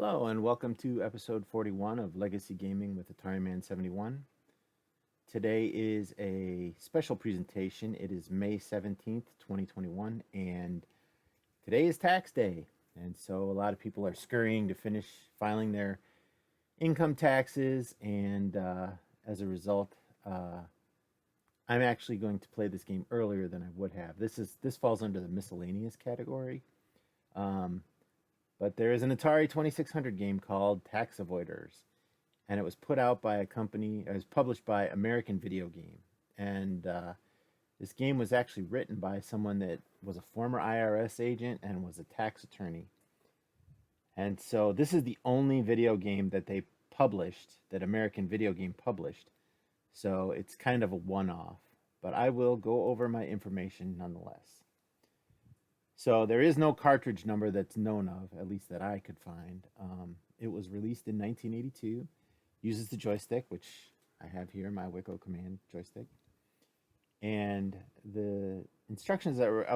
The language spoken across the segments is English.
Hello and welcome to episode 41 of Legacy Gaming with Atari Man 71. Today is a special presentation. It is May 17th, 2021, and today is tax day. And so a lot of people are scurrying to finish filing their income taxes, and as a result, uh, I'm actually going to play this game earlier than I would have. This falls under the miscellaneous category. Um, but there is an Atari 2600 game called Tax Avoiders, and it was put out by a company. It was published by American Video Game, and this game was actually written by someone that was a former IRS agent and was a tax attorney. And so this is the only video game that they published, that American Video Game published. So it's kind of a one-off, but I will go over my information nonetheless. So there is no cartridge number that's known of, at least that I could find. It was released in 1982, uses the joystick, which I have here, my Wiko Command joystick. And the instructions that were,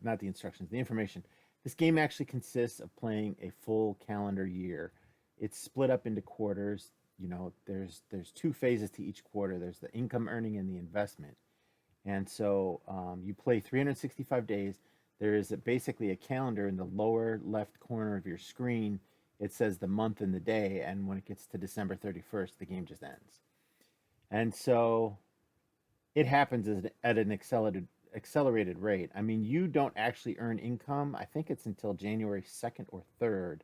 not the instructions, the information. This game actually consists of playing a full calendar year. It's split up into quarters. You know, there's two phases to each quarter. There's the income earning and the investment. And so you play 365 days. There is basically a calendar in the lower left corner of your screen. It says the month and the day, and when it gets to December 31st, the game just ends. And so it happens at an accelerated rate. I mean, you don't actually earn income. I think it's until January 2nd or 3rd.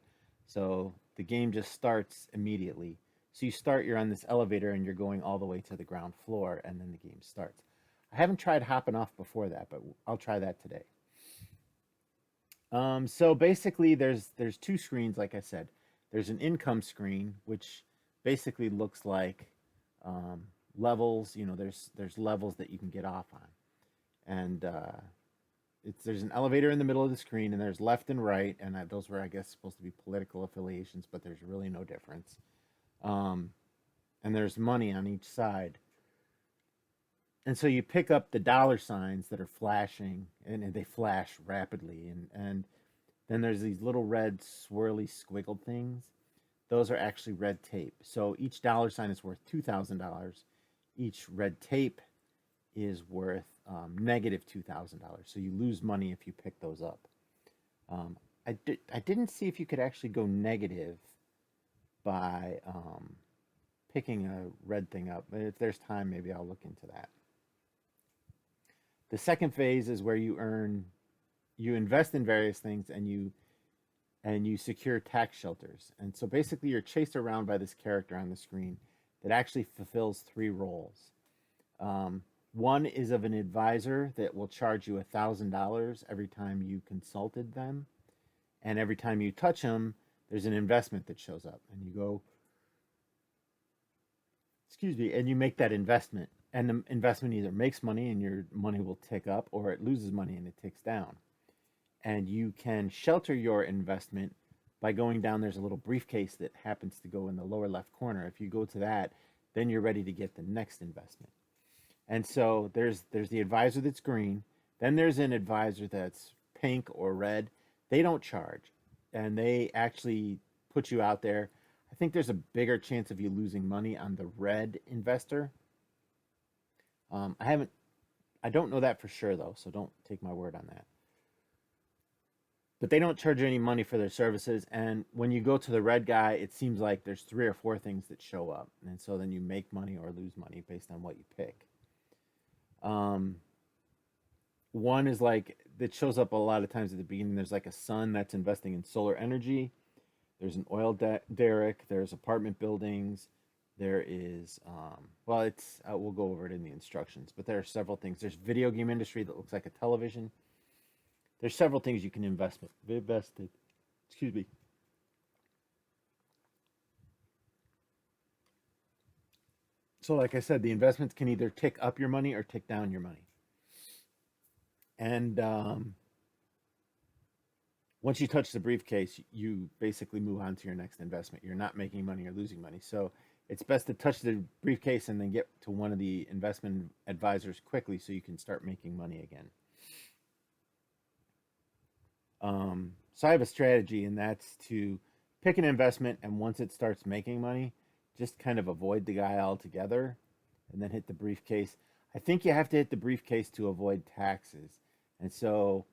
So the game just starts immediately. So you start, you're on this elevator, and you're going all the way to the ground floor, and then the game starts. I haven't tried hopping off before that, but I'll try that today. So basically, there's two screens, like I said. There's an income screen, which basically looks like levels. You know, there's levels that you can get off on, and there's an elevator in the middle of the screen, and there's left and right, and those were, I guess, supposed to be political affiliations, but there's really no difference. Um, and there's money on each side. And so you pick up the dollar signs that are flashing, and they flash rapidly, and then there's these little red swirly squiggled things. Those are actually red tape. So each dollar sign is worth $2,000. Each red tape is worth negative $2,000. So you lose money if you pick those up. I didn't see if you could actually go negative by picking a red thing up. If there's time, maybe I'll look into that. The second phase is where you invest in various things, and you secure tax shelters. And so basically you're chased around by this character on the screen that actually fulfills three roles. One is of an advisor that will charge you $1,000 every time you consulted them. And every time you touch them, there's an investment that shows up, and you go, excuse me, and you make that investment. And the investment either makes money and your money will tick up, or it loses money and it ticks down. And you can shelter your investment by going down. There's a little briefcase that happens to go in the lower left corner. If you go to that, then you're ready to get the next investment. And so there's the advisor that's green. Then there's an advisor that's pink or red. They don't charge, and they actually put you out there. I think there's a bigger chance of you losing money on the red investor. I don't know that for sure though, so don't take my word on that. But they don't charge you any money for their services, and when you go to the red guy, it seems like there's three or four things that show up, and so then you make money or lose money based on what you pick. Um, One is like that shows up a lot of times at the beginning. There's like a sun that's investing in solar energy. There's an oil derrick. There's apartment buildings. There is, we'll go over it in the instructions, but there are several things. There's video game industry that looks like a television. There's several things you can invest in. Excuse me. So, like I said, the investments can either tick up your money or tick down your money. And once you touch the briefcase, you basically move on to your next investment. You're not making money or losing money. So it's best to touch the briefcase and then get to one of the investment advisors quickly so you can start making money again. So I have a strategy, and that's to pick an investment, and once it starts making money, just kind of avoid the guy altogether and then hit the briefcase. I think you have to hit the briefcase to avoid taxes. And so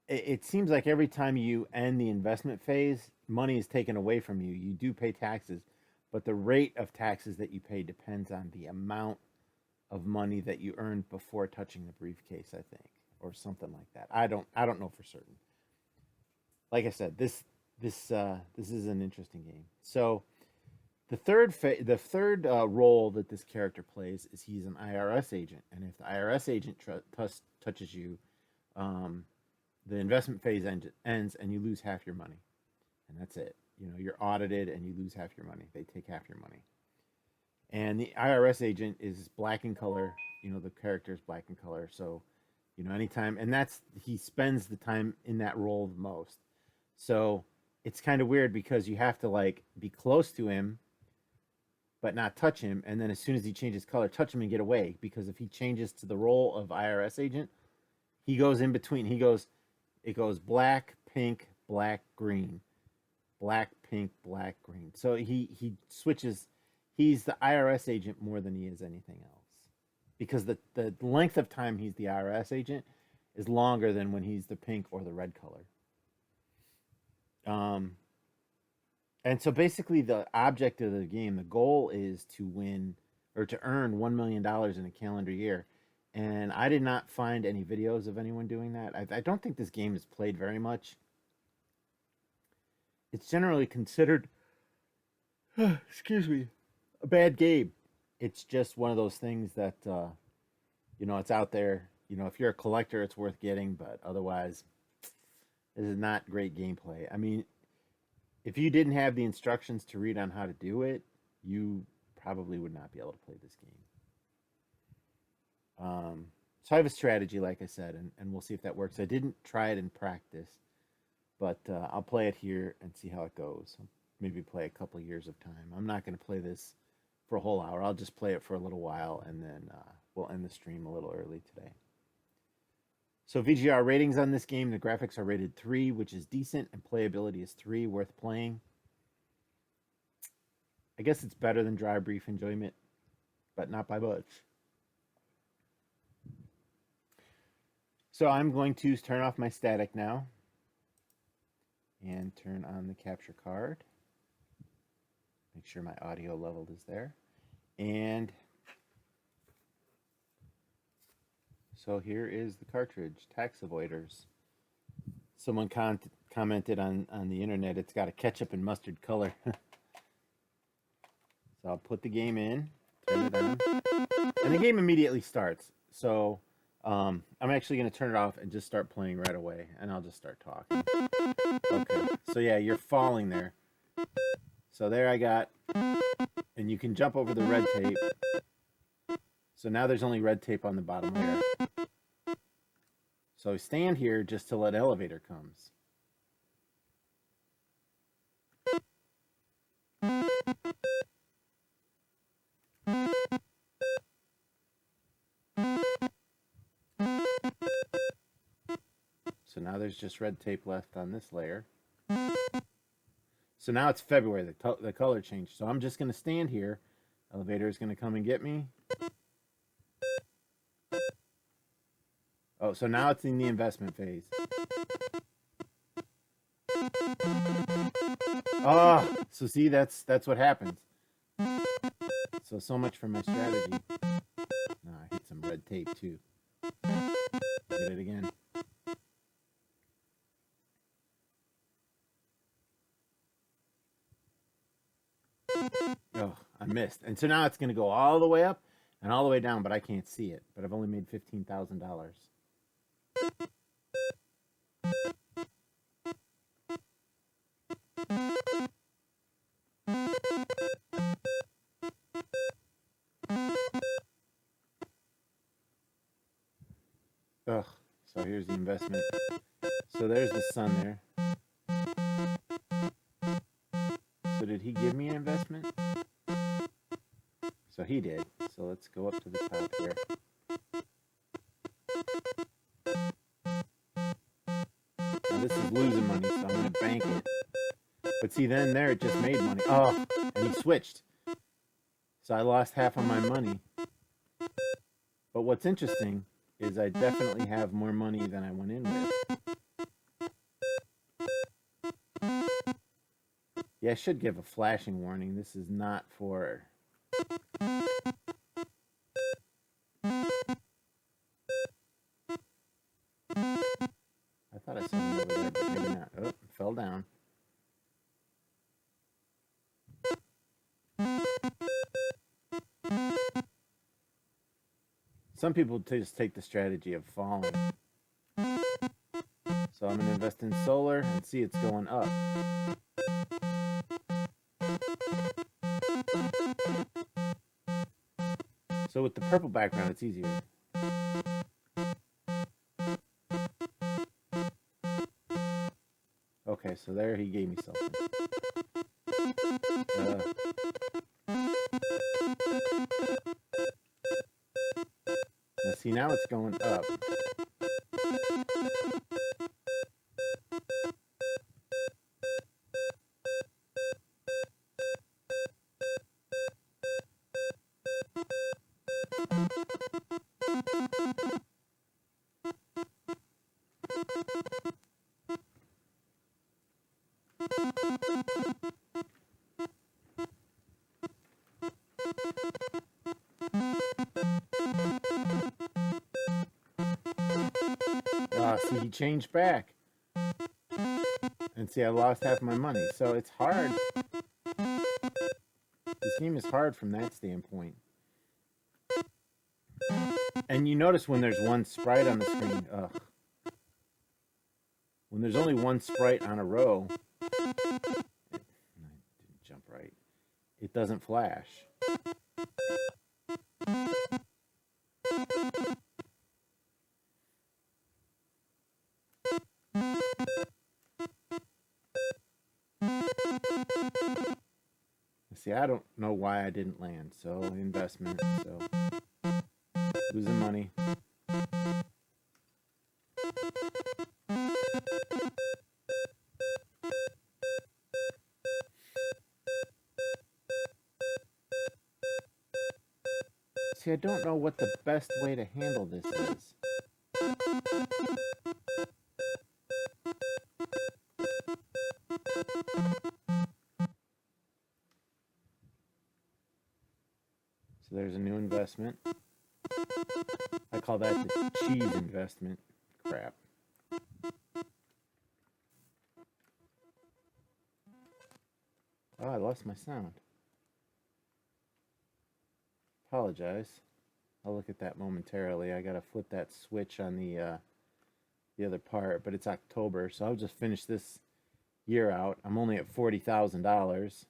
it seems like every time you end the investment phase, money is taken away from you. You do pay taxes, but the rate of taxes that you pay depends on the amount of money that you earned before touching the briefcase, I think, or something like that. I don't know for certain. Like I said, this is an interesting game. So the third role that this character plays is he's an IRS agent, and if the IRS agent touches you, um, the investment phase ends, and you lose half your money, and that's it. You're audited, and you lose half your money. They take half your money, and the IRS agent is black in color. The character is black in color, so anytime, and that's he spends the time in that role the most. So it's kind of weird because you have to like be close to him but not touch him, and then as soon as he changes color, touch him and get away, because if he changes to the role of IRS agent, he goes in between. It goes black, pink, black, green, black, pink, black, green. So he switches. He's the IRS agent more than he is anything else, because the length of time he's the IRS agent is longer than when he's the pink or the red color. Um, and so basically, the object of the game, the goal is to win or to earn $1 million in a calendar year. And I did not find any videos of anyone doing that. I don't think this game is played very much. It's generally considered, excuse me, a bad game. It's just one of those things that, it's out there. If you're a collector, it's worth getting, but otherwise, this is not great gameplay. I mean, if you didn't have the instructions to read on how to do it, you probably would not be able to play this game. So I have a strategy, like I said, and we'll see if that works. I didn't try it in practice, but I'll play it here and see how it goes. Maybe play a couple years of time. I'm not going to play this for a whole hour. I'll just play it for a little while, and then we'll end the stream a little early today. So VGR ratings on this game, the graphics are rated 3, which is decent, and playability is 3, worth playing. I guess it's better than Dry Brief Enjoyment, but not by much. So I'm going to turn off my static now and turn on the capture card. Make sure my audio level is there. And so here is the cartridge, Tax Avoiders. Someone commented on the internet, it's got a ketchup and mustard color. So I'll put the game in, turn it on, and the game immediately starts. So I'm actually going to turn it off and just start playing right away, and I'll just start talking. Okay, so yeah, you're falling there. So there I got, and you can jump over the red tape. So now there's only red tape on the bottom layer. So stand here just till an elevator comes. So now there's just red tape left on this layer. So now it's February, the color changed. So I'm just going to stand here. Elevator is going to come and get me. Oh, so now it's in the investment phase. Oh, so see, that's what happens. So much for my strategy. No, I hit some red tape too. Hit it again. Oh, I missed. And so now it's going to go all the way up and all the way down, but I can't see it. But I've only made $15,000. Ugh. So here's the investment. So there's the sun there. So did he give me an investment? So he did. So let's go up to the top here. Now this is losing money, so I'm going to bank it. But see, then there it just made money. Oh, and he switched. So I lost half of my money. But what's interesting is I definitely have more money than I went in with. Yeah, I should give a flashing warning. This is not for... I thought I saw one over there, but maybe not. Oh, fell down. Some people just take the strategy of falling. So I'm going to invest in solar and see it's going up. So with the purple background, it's easier. Okay, so there he gave me something. Now see, now it's going up. See, he changed back. And see, I lost half my money. So it's hard. This game is hard from that standpoint. And you notice when there's one sprite on the screen, when there's only one sprite on a row, I didn't jump right, it doesn't flash. See, I don't know why I didn't land. So investment, so losing money. See, I don't know what the best way to handle this is. So there's a new investment. I call that the cheese investment. Crap. Oh, I lost my sound. Apologize. I'll look at that momentarily. I gotta flip that switch on the other part, but it's October, so I'll just finish this year out. I'm only at $40,000.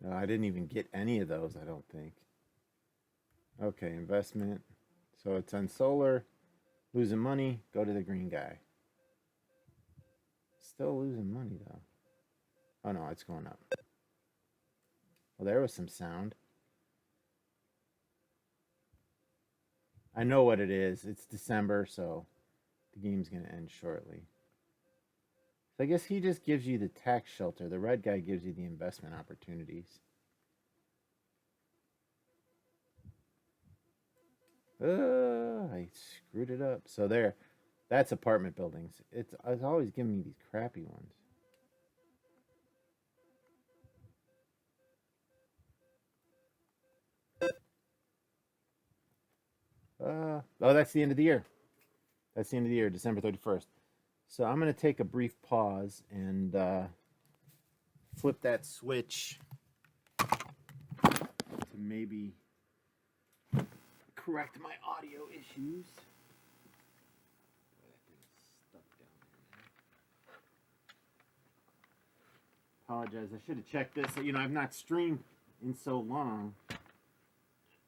No, I didn't even get any of those, I don't think. Okay, investment. So it's on solar. Losing money. Go to the green guy. Still losing money, though. Oh, no, it's going up. Well, there was some sound. I know what it is. It's December, so the game's going to end shortly. So I guess he just gives you the tax shelter. The red guy gives you the investment opportunities. I screwed it up. So there, that's apartment buildings. It's always giving me these crappy ones. Oh, that's the end of the year. That's the end of the year, December 31st. So I'm going to take a brief pause and flip that switch to maybe correct my audio issues. Apologize. I should have checked this. You know, I've not streamed in so long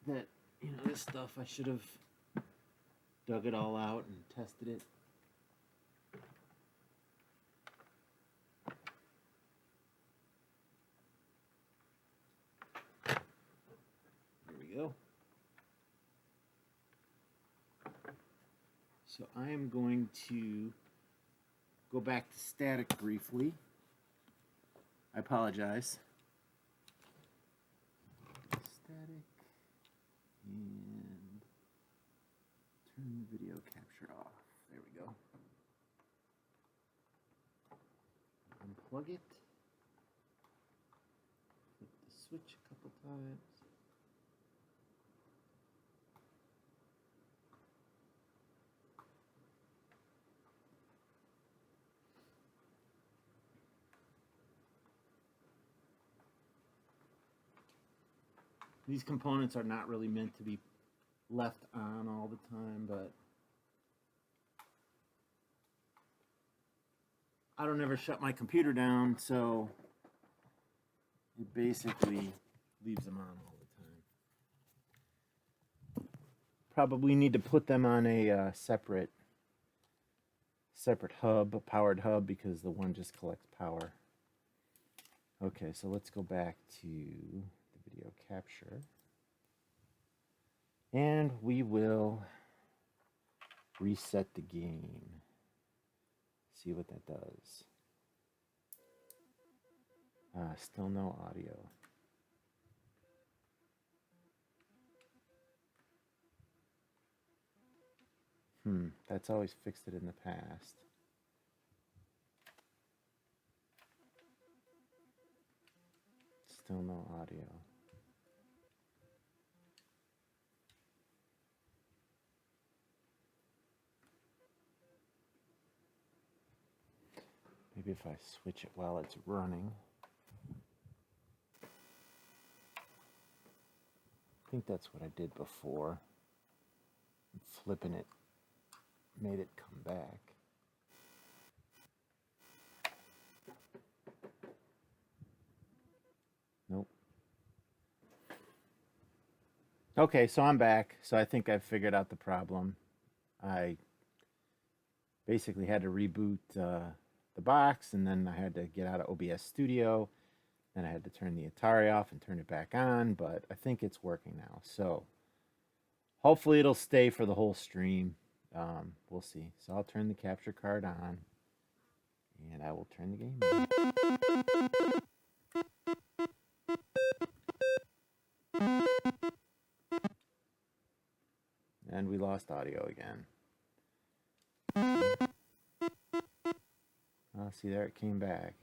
that, you know, this stuff I should have dug it all out and tested it. There we go. So I am going to go back to static briefly. I apologize. Static and turn the video capture off. There we go. Unplug it. Flip the switch a couple times. These components are not really meant to be left on all the time, but I don't ever shut my computer down, so it basically leaves them on all the time. Probably need to put them on a separate hub, a powered hub, because the one just collects power. Okay, so let's go back to the video capture. And we will reset the game. See what that does. Still no audio. That's always fixed it in the past. Still no audio. Maybe if I switch it while it's running. I think that's what I did before. Flipping it made it come back. Nope. Okay, so I'm back. So I think I've figured out the problem. I basically had to reboot the box, and then I had to get out of OBS Studio. Then I had to turn the Atari off and turn it back on, but I think it's working now. So hopefully it'll stay for the whole stream. We'll see. So I'll turn the capture card on, and I will turn the game on. And we lost audio again. Oh, see there, it came back.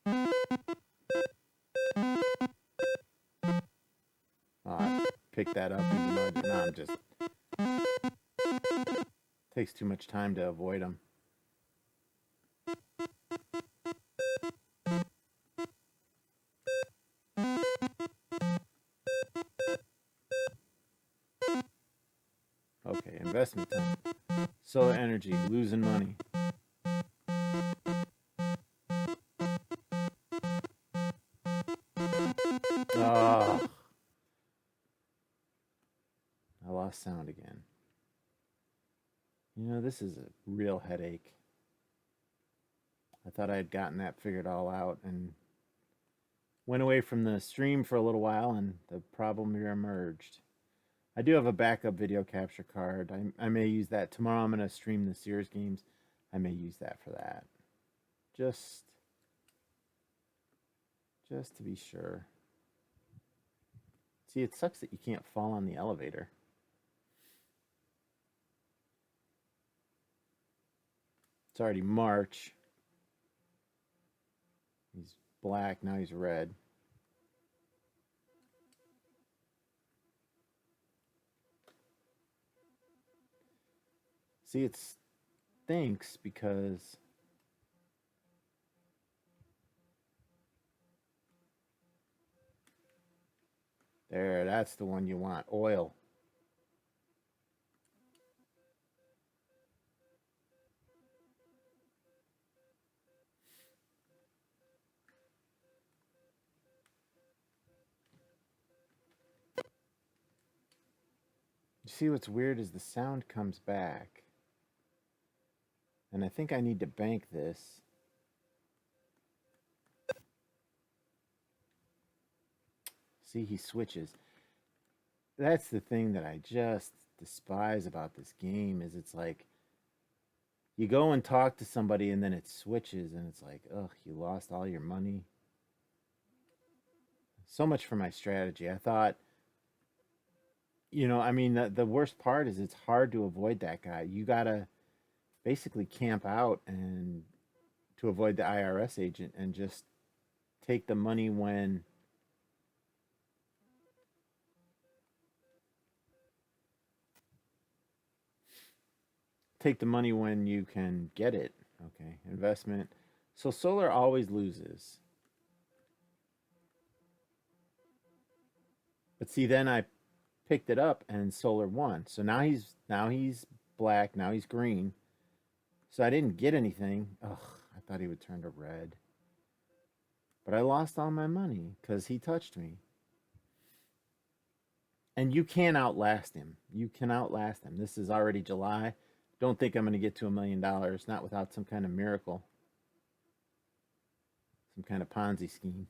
Oh, I picked that up even though I did not. I'm just... Takes too much time to avoid them. Okay, investment time. Solar energy, losing money. Oh, I lost sound again. You know, this is a real headache. I thought I had gotten that figured all out and went away from the stream for a little while, and the problem reemerged. I do have a backup video capture card. I may use that. Tomorrow I'm going to stream the Sears games. I may use that for that. Just to be sure. See, it sucks that you can't fall on the elevator. It's already March. He's black, now he's red. See, it stinks because there, that's the one you want, oil. see what's weird is the sound comes back. And I think I need to bank this. See, he switches. That's the thing that I just despise about this game is it's like you go and talk to somebody and then it switches and it's like, ugh, you lost all your money. So much for my strategy. I thought, I mean, the worst part is it's hard to avoid that guy. You got to basically camp out and to avoid the IRS agent and just take the money when you can get it. Okay, investment. So solar always loses. But see, then I picked it up and solar won. So now he's black, now he's green. So I didn't get anything. Ugh, I thought he would turn to red. But I lost all my money because he touched me. And you can't outlast him. You can outlast him. This is already July. Don't think I'm going to get to $1 million, not without some kind of miracle, some kind of Ponzi scheme.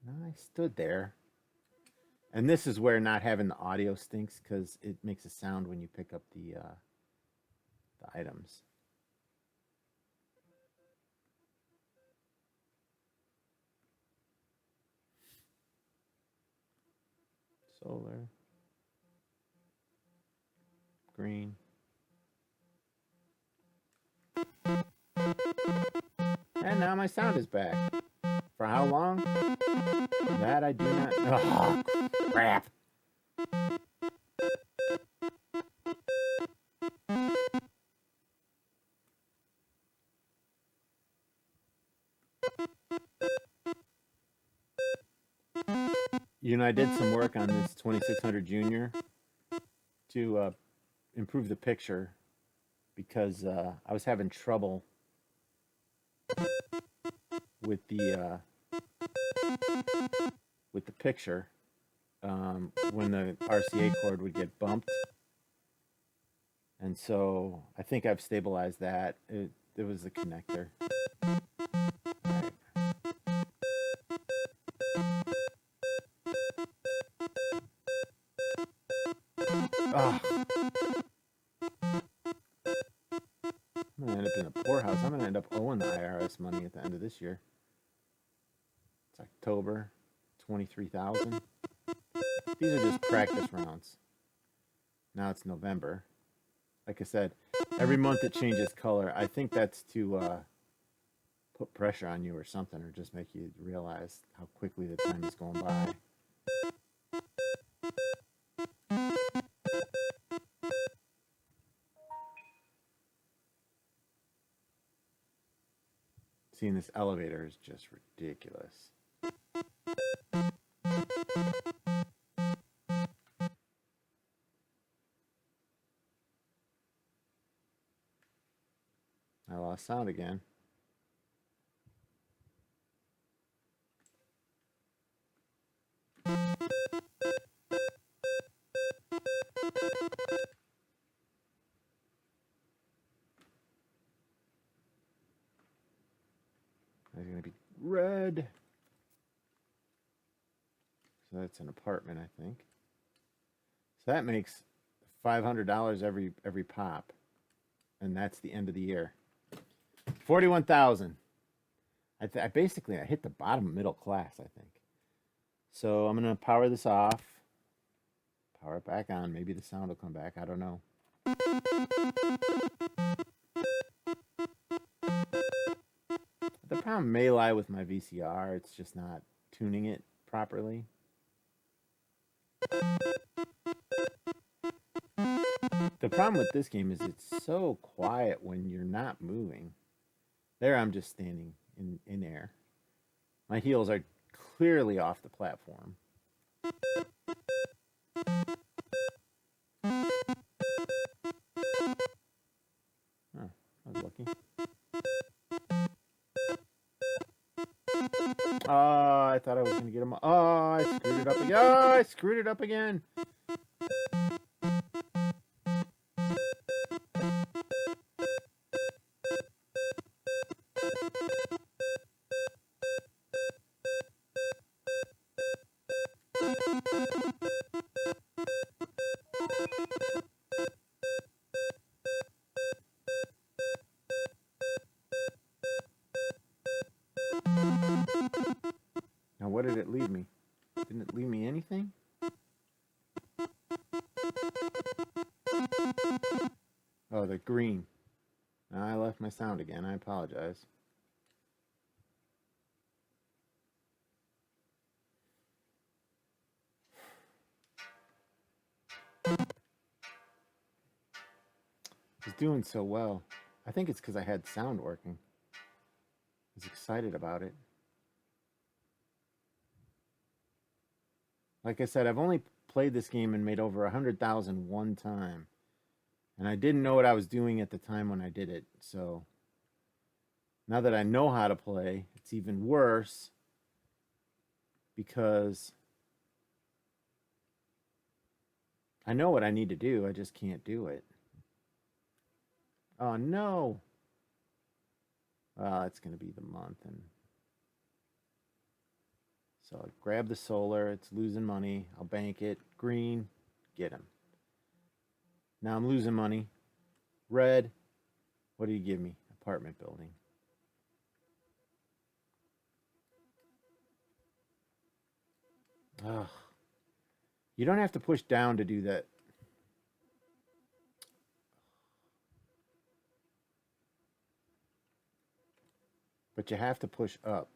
No, I stood there. And this is where not having the audio stinks because it makes a sound when you pick up the items. Solar. Green. And now my sound is back. For how long? That I do not know. Oh, crap. I did some work on this 2600 Junior to improve the picture because I was having trouble with the picture when the RCA cord would get bumped, and so I think I've stabilized that. It was the connector. Oh. I'm going to end up in the poorhouse. I'm going to end up owing the IRS money at the end of this year. It's October, 23,000. These are just practice rounds. Now it's November. Like I said, every month it changes color. I think that's to put pressure on you or something, or just make you realize how quickly the time is going by. Seeing this elevator is just ridiculous. I lost sound again. It's going to be red. So that's an apartment, I think. So that makes $500 every pop. And that's the end of the year. 41,000. I basically hit the bottom middle class, I think. So I'm going to power this off. Power it back on. Maybe the sound will come back. I don't know. The problem may lie with my VCR. It's just not tuning it properly. The problem with this game is it's so quiet when you're not moving. There I'm just standing in air. My heels are clearly off the platform. Oh, I was lucky. Oh, I thought I was going to get him. Oh, I screwed it up again. Oh, I screwed it up again. Now, what did it leave me? Didn't it leave me anything? Oh, the green. I left my sound again. I apologize. It's doing so well. I think it's because I had sound working. I was excited about it. Like I said, I've only played this game and made over 100,000 one time. And I didn't know what I was doing at the time when I did it. So now that I know how to play, it's even worse because I know what I need to do. I just can't do it. Oh, no. Well, it's going to be the month. And so I grab the solar. It's losing money. I'll bank it. Green, get him. Now I'm losing money. Red, what do you give me? Apartment building. Ugh. You don't have to push down to do that. But you have to push up.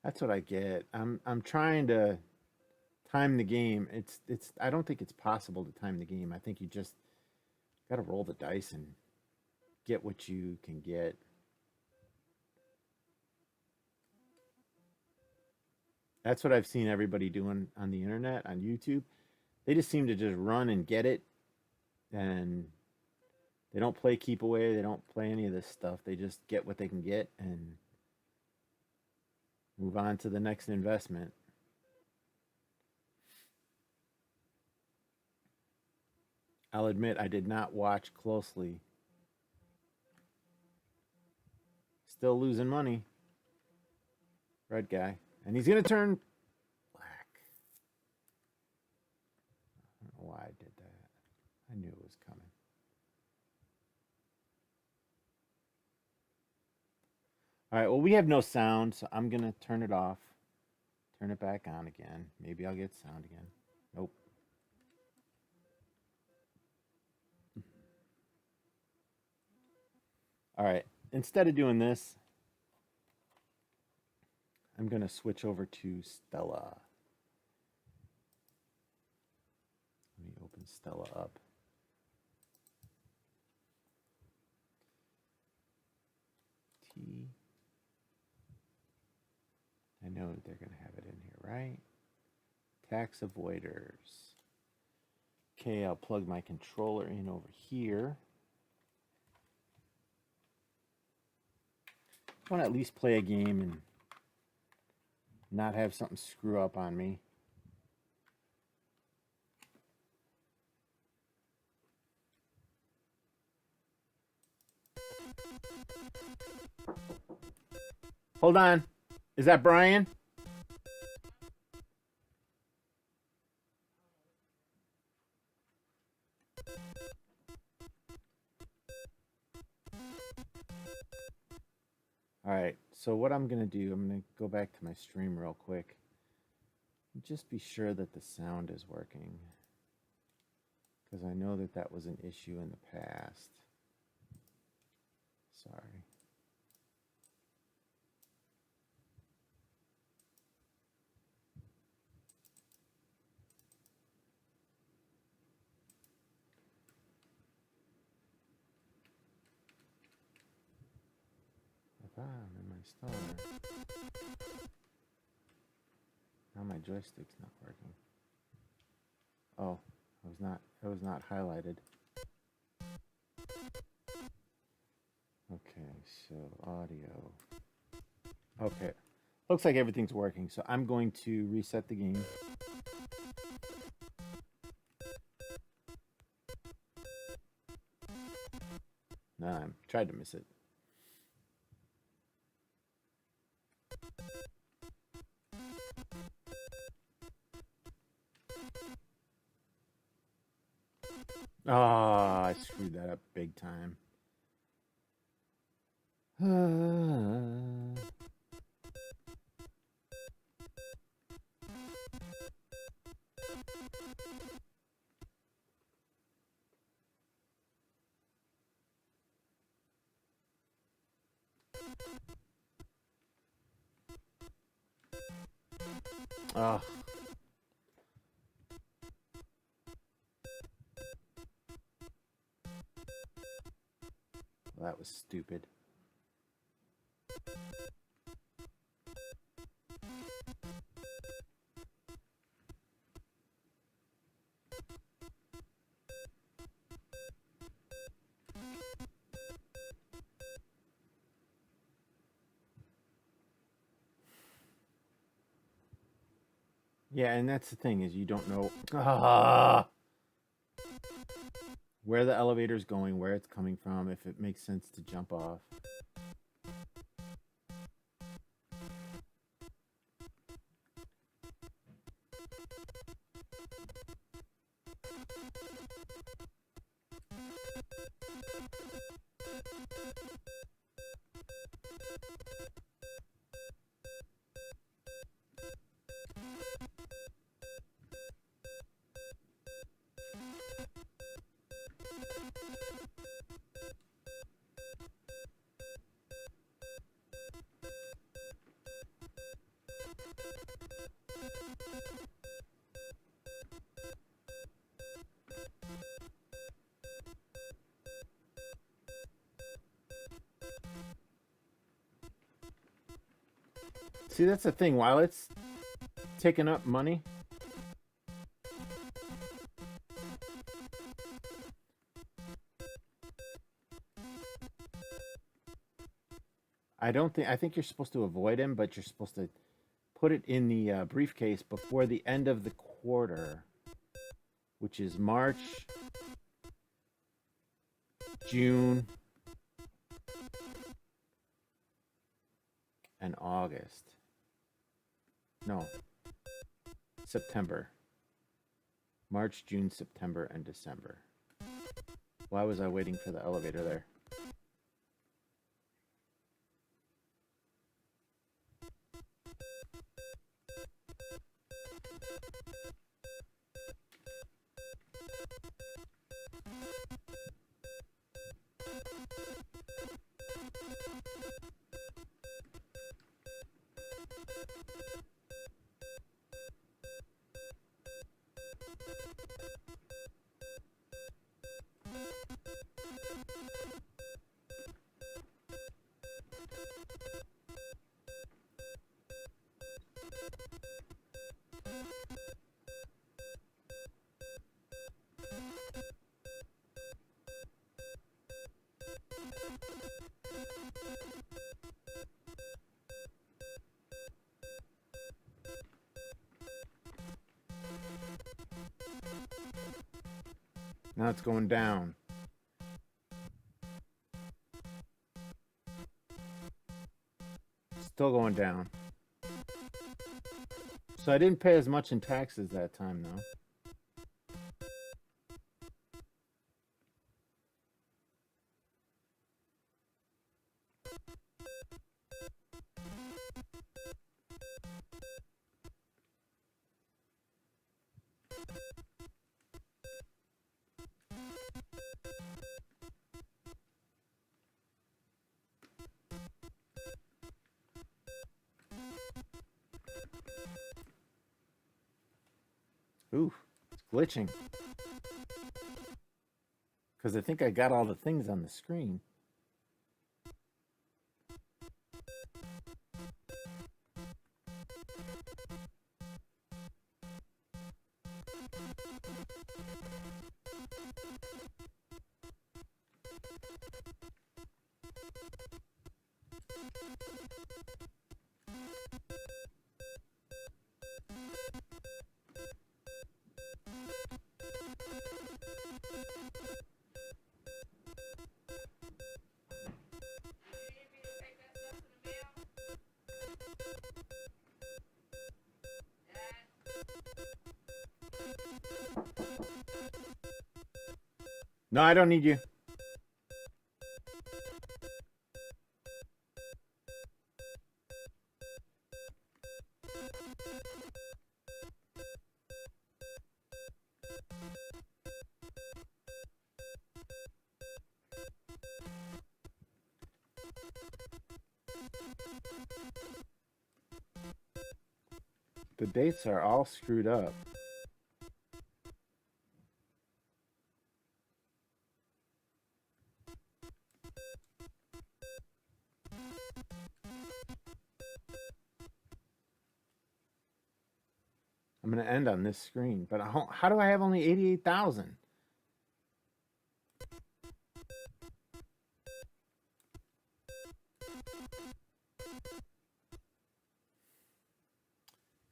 That's what I get. I'm trying to time the game. It's I don't think it's possible to time the game. I think you just got to roll the dice and get what you can get. That's what I've seen everybody doing on the internet, on YouTube. They just seem to just run and get it, and they don't play keep away. They don't play any of this stuff. They just get what they can get and move on to the next investment. I'll admit I did not watch closely. Still losing money. Red guy. And he's going to turn black. I don't know why I did that. I knew it was coming. All right, well, we have no sound, so I'm going to turn it off. Turn it back on again. Maybe I'll get sound again. Nope. All right, instead of doing this, I'm going to switch over to Stella. Let me open Stella up. T. I know they're going to have it in here, right? Tax avoiders. Okay, I'll plug my controller in over here. I want to at least play a game and not have something screw up on me. Hold on. Is that Brian? All right, so what I'm going to do, I'm going to go back to my stream real quick. Just be sure that the sound is working. Because I know that that was an issue in the past. Sorry. I'm in my star. Now my joystick's not working. Oh, it was not highlighted. so audio. Okay. Looks like everything's working, so I'm going to reset the game. Nah, I tried to miss it. Oh, I screwed that up big time. Oh. Well, that was stupid. Yeah, and that's the thing is you don't know where the elevator's going, where it's coming from, if it makes sense to jump off. See, that's the thing. While it's taking up money, I think you're supposed to avoid him, but you're supposed to put it in the briefcase before the end of the quarter, which is March, June, and August. No, September. March, June, September, and December. Why was I waiting for the elevator there? Now it's going down. Still going down. So I didn't pay as much in taxes that time, though. Ooh, it's glitching. Because I think I got all the things on the screen. No, I don't need you. The dates are all screwed up. I'm going to end on this screen, but how do I have only 88,000?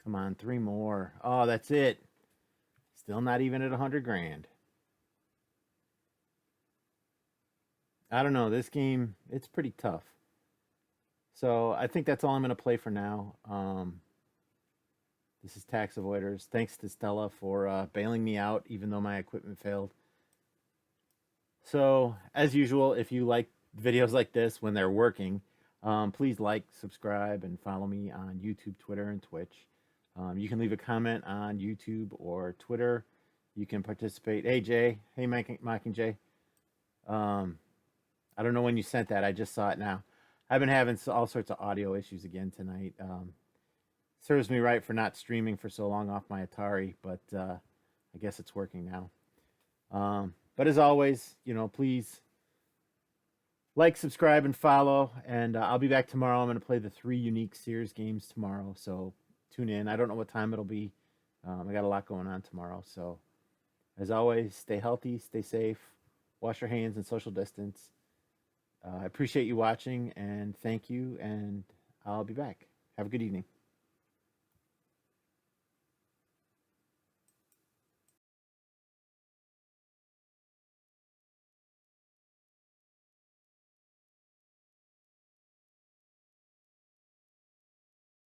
Come on, 3 more. Oh, that's it. Still not even at 100 grand. I don't know. This game, it's pretty tough. So I think that's all I'm going to play for now. This is Tax Avoiders. Thanks to Stella for bailing me out, even though my equipment failed. So, as usual, if you like videos like this when they're working, please like, subscribe, and follow me on YouTube, Twitter, and Twitch. You can leave a comment on YouTube or Twitter. You can participate. Hey, Jay. Hey, Mike and Jay. I don't know when you sent that. I just saw it now. I've been having all sorts of audio issues again tonight. Serves me right for not streaming for so long off my Atari, but I guess it's working now. But as always, please like, subscribe, and follow. And I'll be back tomorrow. I'm going to play the 3 unique Sears games tomorrow. So tune in. I don't know what time it'll be. I got a lot going on tomorrow. So as always, stay healthy, stay safe, wash your hands and social distance. I appreciate you watching and thank you. And I'll be back. Have a good evening.